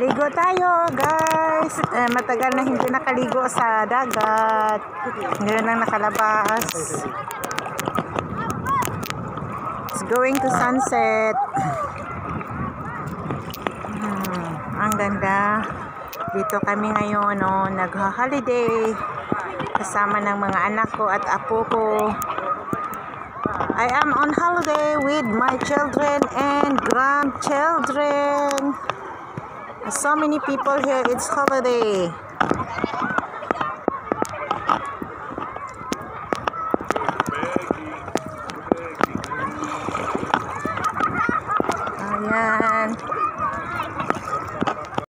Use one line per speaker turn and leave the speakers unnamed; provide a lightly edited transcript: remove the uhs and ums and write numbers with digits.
Ligo tayo, guys. Matagal na hindi nakaligo sa dagat. Ngayon lang nakalabas. It's going to sunset. Ang ganda. Dito kami ngayon, nagha-holiday kasama ng mga anak ko at apo ko. I am on holiday with my children and grandchildren. So many people here. It's holiday.